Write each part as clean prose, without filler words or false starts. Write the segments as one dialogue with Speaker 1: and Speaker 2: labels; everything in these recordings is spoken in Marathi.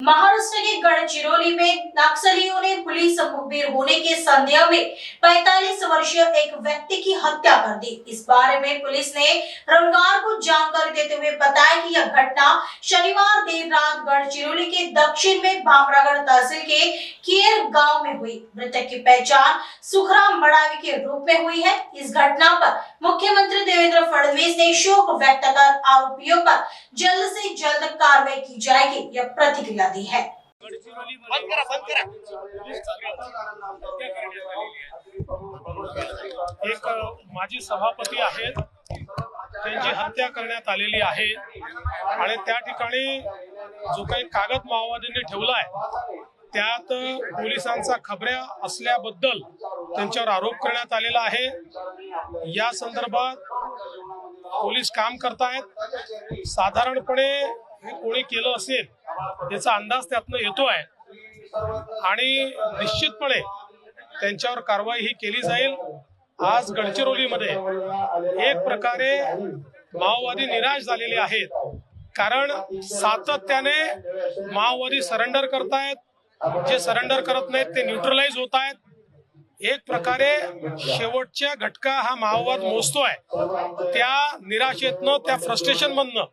Speaker 1: महाराष्ट्र के गढ़चिरौली में नक्सलियों ने पुलिस मुखबिर होने के संदेह में 45 वर्षीय एक व्यक्ति की हत्या कर दी। इस बारे में पुलिस ने रविवार को जानकारी देते हुए बताया कि यह घटना शनिवार देर रात गढ़चिरौली के दक्षिण में भामरागढ़ तहसील के केर गांव में हुई। मृतक की पहचान सुखराम मडावी के रूप में हुई है। इस घटना पर मुख्यमंत्री देवेंद्र फडणवीस ने शोक व्यक्त कर आरोपियों पर जल्द से जल्द कार्रवाई की जाएगी, यह प्रतिक्रिया दी है।
Speaker 2: एक माजी सभापती आहेत त्यांची हत्या करण्यात आलेली आहे आणि त्या ठिकाणी जो काही कागद माओवाद्यांनी ठेवला आहे त्यात पोलिसांचा खबऱ्या असल्याबद्दल त्यांच्यावर आरोप करण्यात आलेला आहे। या संदर्भात पोलीस काम करतायत। साधारणपणे हे कोणी केलं असेल याचा अंदाज त्यातनं येतोय आणि निश्चितपणे त्यांच्यावर कारवाई ही केली जाईल। आज गडचिरोलीमध्ये एक प्रकारे माओवादी निराश झालेले आहेत, कारण सातत्याने माओवादी सरेंडर करतायत, जे सरेंडर करत नाहीत ते न्यूट्रलाइज होत आहेत। एक प्रकारे शेवटच्या घटका हा माओवाद मोजतोय, त्या निराशेतनं त्या फ्रस्ट्रेशन मधनं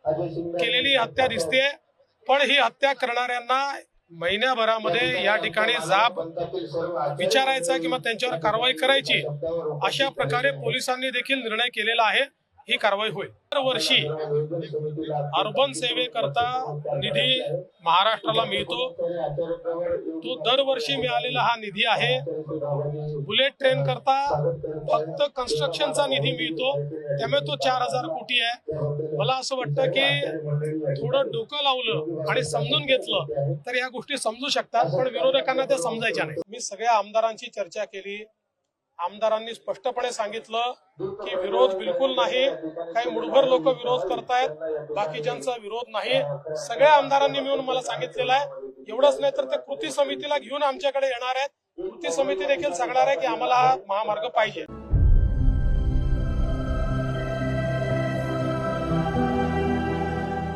Speaker 2: केलेली हत्या दिसते। पण ही हत्या करणाऱ्यांना महिन्याभरामध्ये या ठिकाणी जाब विचारायचा किंवा त्यांच्यावर कारवाई करायची अशा प्रकारे पोलिसांनी देखील निर्णय केलेला आहे। ही कारवाई होईल। दरवर्षी अर्बन सेवेकरता निधी महाराष्ट्राला मिळतो, तो दरवर्षी मिळालेला हा निधी आहे। बुलेट ट्रेन करता फक्त कन्स्ट्रक्शनचा निधी मिळतो, त्यामुळे तो 4000 कोटी आहे। मला असं वाटतं की थोडं डोकं लावलं आणि समजून घेतलं तर या गोष्टी समजू शकतात, पण विरोधकांना त्या समजायच्या नाही। मी सगळ्या आमदारांची चर्चा केली। आमदारांनी स्पष्टपणे सांगितलं की विरोध बिलकुल नाही, काही मुठभर लोक विरोध करतायत, बाकीच्यांचा विरोध नाही। सगळ्या आमदारांनी मिळून मला सांगितलेलं आहे। एवढंच नाही तर ते कृती समितीला घेऊन आमच्याकडे येणार आहेत। कृती समिती देखील सांगणार आहे की आम्हाला हा महामार्ग पाहिजे।